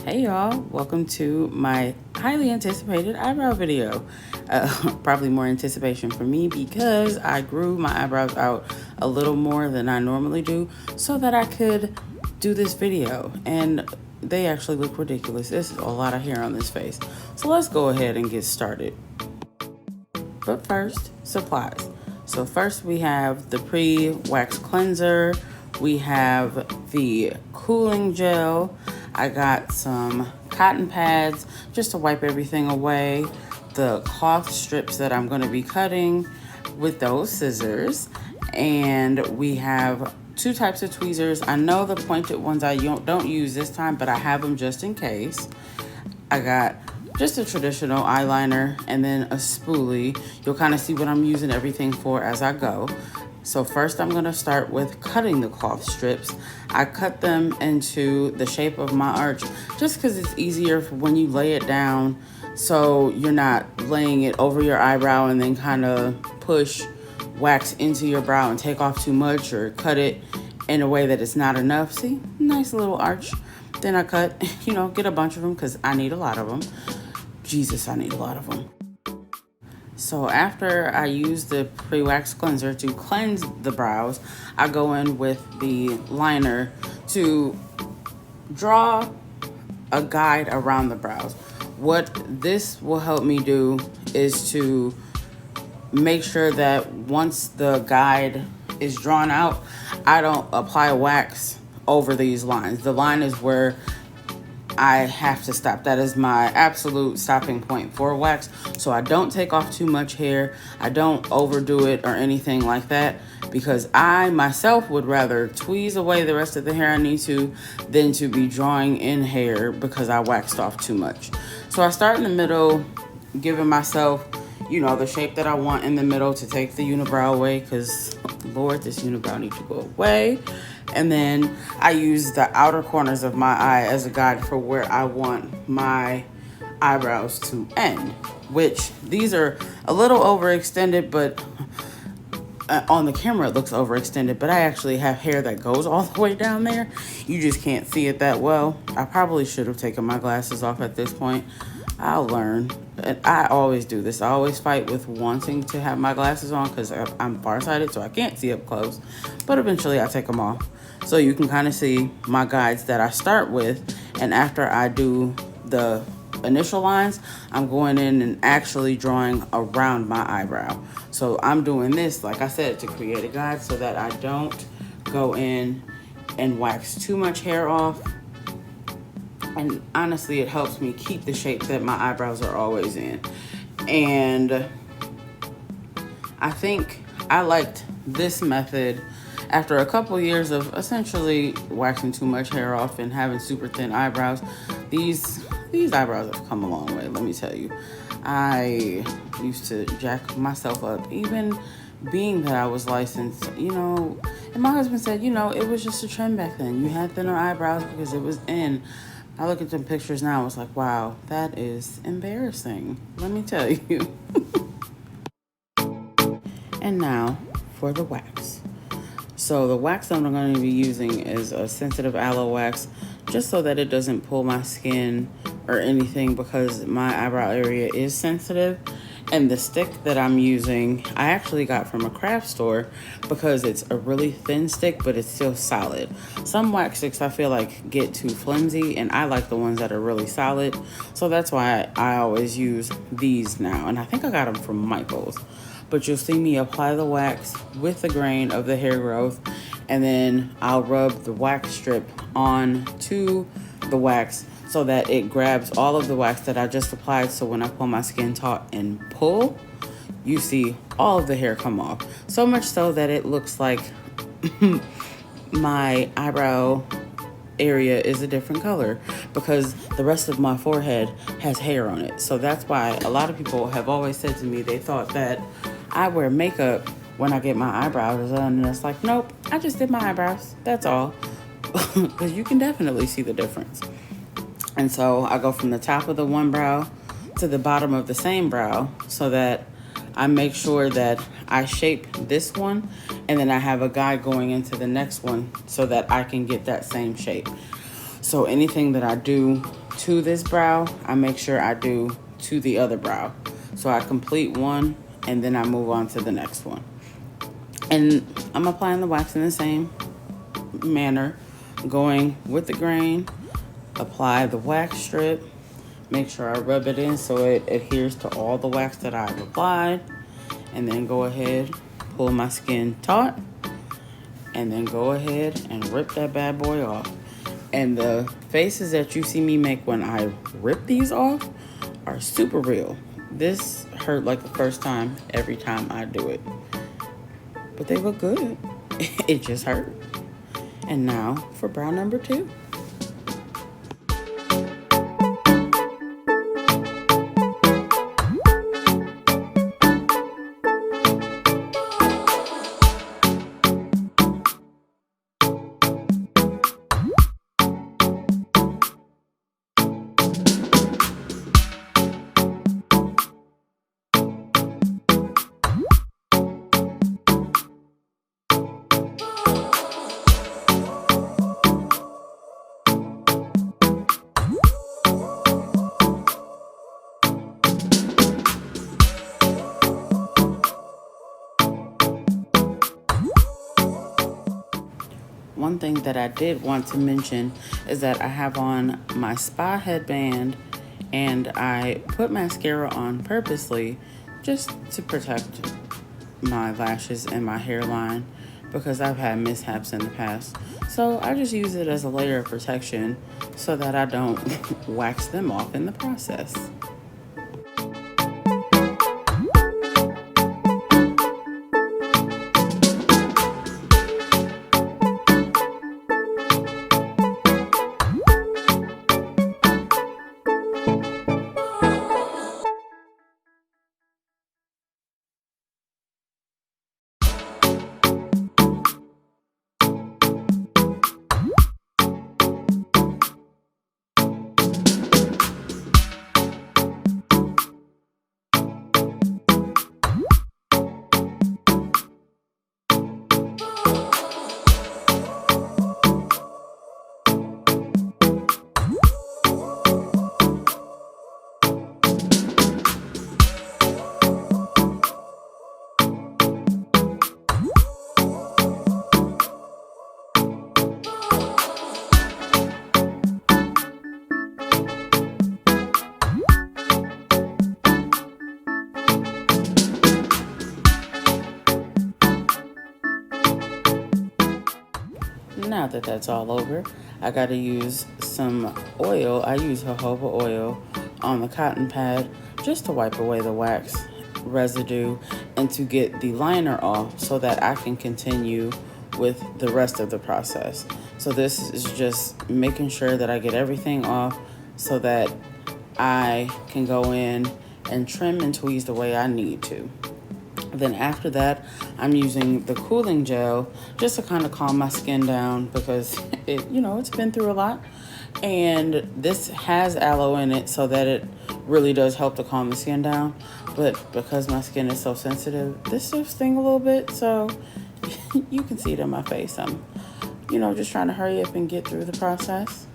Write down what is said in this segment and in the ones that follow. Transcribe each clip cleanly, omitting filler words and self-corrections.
Hey y'all, welcome to my highly anticipated eyebrow video. Probably more anticipation for me because I grew my eyebrows out a little more than I normally do so that I could do this video. And they actually look ridiculous. This is a lot of hair on this face. So let's go ahead and get started. But first, supplies. So first we have the pre-wax cleanser. We have the cooling gel. I got some cotton pads just to wipe everything away. The cloth strips that I'm gonna be cutting with those scissors. And we have two types of tweezers. I know the pointed ones I don't use this time, but I have them just in case. I got just a traditional eyeliner and then a spoolie. You'll kind of see what I'm using everything for as I go. So first I'm gonna start with cutting the cloth strips. I cut them into the shape of my arch just because it's easier for when you lay it down, so you're not laying it over your eyebrow and then kind of push wax into your brow and take off too much, or cut it in a way that it's not enough. See, nice little arch. Then I cut, get a bunch of them because I need a lot of them. Jesus, I need a lot of them. So after I use the pre-wax cleanser to cleanse the brows, I go in with the liner to draw a guide around the brows. What this will help me do is to make sure that once the guide is drawn out, I don't apply wax over these lines. The line is where I have to stop. That is my absolute stopping point for wax. So I don't take off too much hair. I don't overdo it or anything like that, because I myself would rather tweeze away the rest of the hair I need to than to be drawing in hair because I waxed off too much. So I start in the middle, giving myself, the shape that I want in the middle to take the unibrow away, because Lord, this unibrow needs to go away. And then I use the outer corners of my eye as a guide for where I want my eyebrows to end, which these are a little overextended, but on the camera it looks overextended, but I actually have hair that goes all the way down there. You just can't see it that well. I probably should have taken my glasses off at this point. I'll learn. I always do this. I always fight with wanting to have my glasses on because I'm farsighted, so I can't see up close. But eventually I take them off, so you can kind of see my guides that I start with. And after I do the initial lines, I'm going in and actually drawing around my eyebrow. So I'm doing this, like I said, to create a guide so that I don't go in and wax too much hair off. And honestly, it helps me keep the shape that my eyebrows are always in. And I think I liked this method after a couple years of essentially waxing too much hair off and having super thin eyebrows. These eyebrows have come a long way, let me tell you. I used to jack myself up, even being that I was licensed, and my husband said, it was just a trend back then. You had thinner eyebrows because it was in. I look at the pictures now, I was like, wow, that is embarrassing, let me tell you. And now for the wax. So the wax that I'm going to be using is a sensitive aloe wax, just so that it doesn't pull my skin or anything, because my eyebrow area is sensitive. And the stick that I'm using, I actually got from a craft store because it's a really thin stick, but it's still solid. Some wax sticks I feel like get too flimsy, and I like the ones that are really solid. So that's why I always use these now. And I think I got them from Michael's. But you'll see me apply the wax with the grain of the hair growth, and then I'll rub the wax strip onto the wax so that it grabs all of the wax that I just applied. So when I pull my skin taut and pull, you see all of the hair come off. So much so that it looks like my eyebrow area is a different color because the rest of my forehead has hair on it. So that's why a lot of people have always said to me they thought that I wear makeup when I get my eyebrows done, and it's like, nope, I just did my eyebrows, that's all. Because you can definitely see the difference. And so I go from the top of the one brow to the bottom of the same brow so that I make sure that I shape this one, and then I have a guide going into the next one so that I can get that same shape. So anything that I do to this brow, I make sure I do to the other brow. So I complete one and then I move on to the next one. And I'm applying the wax in the same manner, going with the grain, apply the wax strip, make sure I rub it in so it adheres to all the wax that I've applied, and then go ahead, pull my skin taut, and then go ahead and rip that bad boy off. And the faces that you see me make when I rip these off are super real. This hurt like the first time every time I do it. But they look good. It just hurt. And now for brow number 2. One thing that I did want to mention is that I have on my spa headband and I put mascara on purposely just to protect my lashes and my hairline because I've had mishaps in the past. So I just use it as a layer of protection so that I don't wax them off in the process. Now that that's all over, I gotta use some oil. I use jojoba oil on the cotton pad just to wipe away the wax residue and to get the liner off so that I can continue with the rest of the process. So this is just making sure that I get everything off so that I can go in and trim and tweeze the way I need to. Then after that, I'm using the cooling gel just to kind of calm my skin down because it's been through a lot. And this has aloe in it so that it really does help to calm the skin down. But because my skin is so sensitive, this does sting a little bit. So you can see it in my face. I'm, just trying to hurry up and get through the process.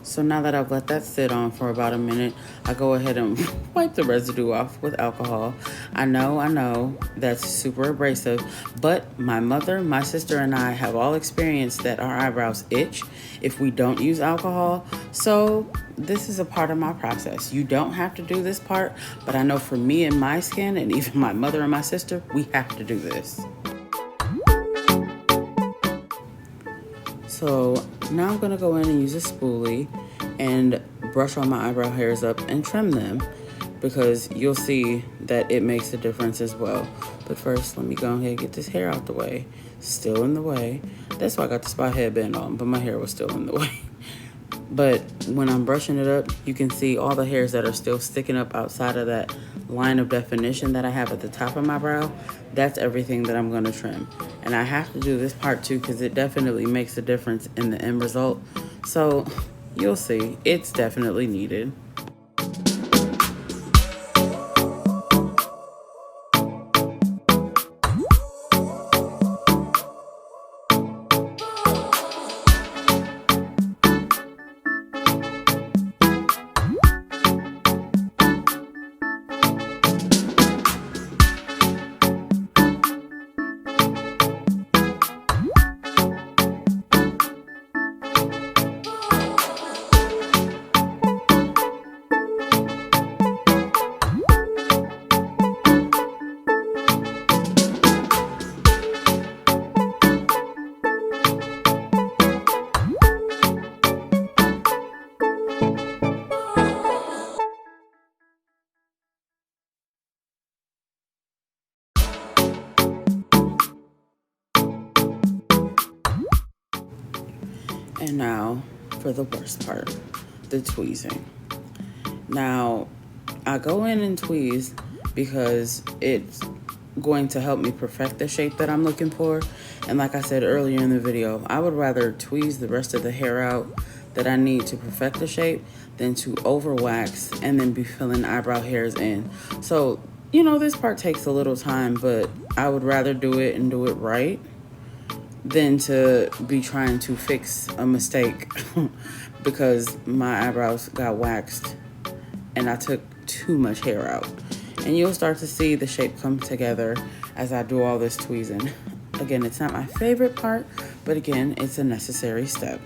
So now that I've let that sit on for about a minute, I go ahead and wipe the residue off with alcohol. I know, that's super abrasive, but my mother, my sister, and I have all experienced that our eyebrows itch if we don't use alcohol. So this is a part of my process. You don't have to do this part, but I know for me and my skin, and even my mother and my sister, we have to do this. So now I'm gonna go in and use a spoolie and brush all my eyebrow hairs up and trim them because you'll see that it makes a difference as well. But first, let me go ahead and get this hair out the way. Still in the way. That's why I got the spot headband on, but my hair was still in the way. But when I'm brushing it up, you can see all the hairs that are still sticking up outside of that line of definition that I have at the top of my brow. That's everything that I'm gonna trim. And I have to do this part too because it definitely makes a difference in the end result. So you'll see, it's definitely needed. And now for the worst part, the tweezing. Now, I go in and tweeze because it's going to help me perfect the shape that I'm looking for. And like I said earlier in the video, I would rather tweeze the rest of the hair out that I need to perfect the shape than to over wax and then be filling eyebrow hairs in. So, you know, this part takes a little time, but I would rather do it and do it right than to be trying to fix a mistake because my eyebrows got waxed and I took too much hair out. And you'll start to see the shape come together as I do all this tweezing. Again, it's not my favorite part, but again, it's a necessary step.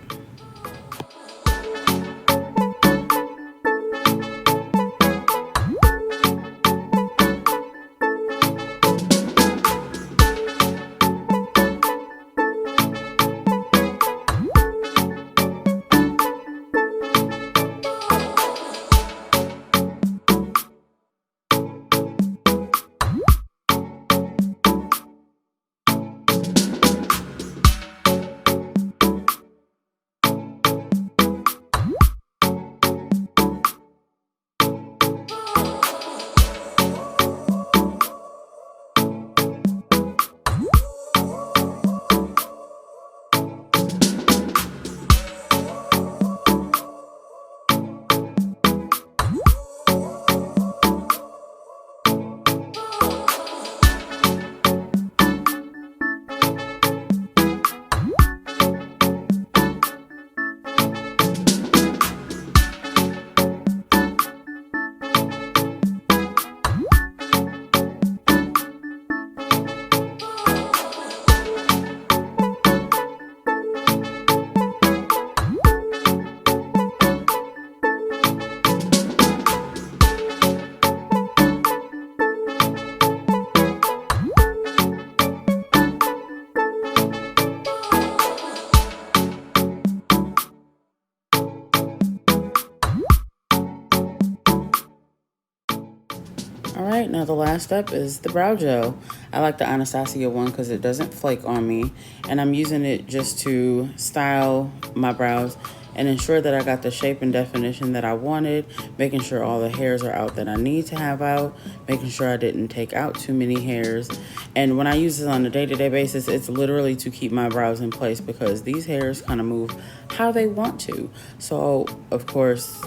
All right, now the last step is the brow gel. I like the Anastasia one because it doesn't flake on me, and I'm using it just to style my brows and ensure that I got the shape and definition that I wanted, making sure all the hairs are out that I need to have out, making sure I didn't take out too many hairs. And when I use this on a day-to-day basis, it's literally to keep my brows in place because these hairs kind of move how they want to. So, of course,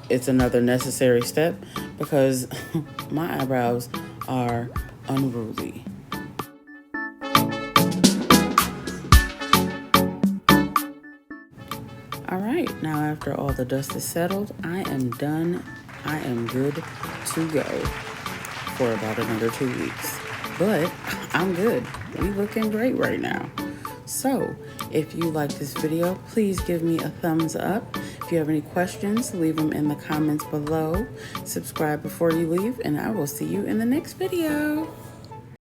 it's another necessary step because my eyebrows are unruly. All right, now after all the dust is settled, I am done. I am good to go for about another 2 weeks. But I'm good. We looking great right now. So, if you like this video, please give me a thumbs up. If you have any questions, leave them in the comments below. Subscribe before you leave, and I will see you in the next video.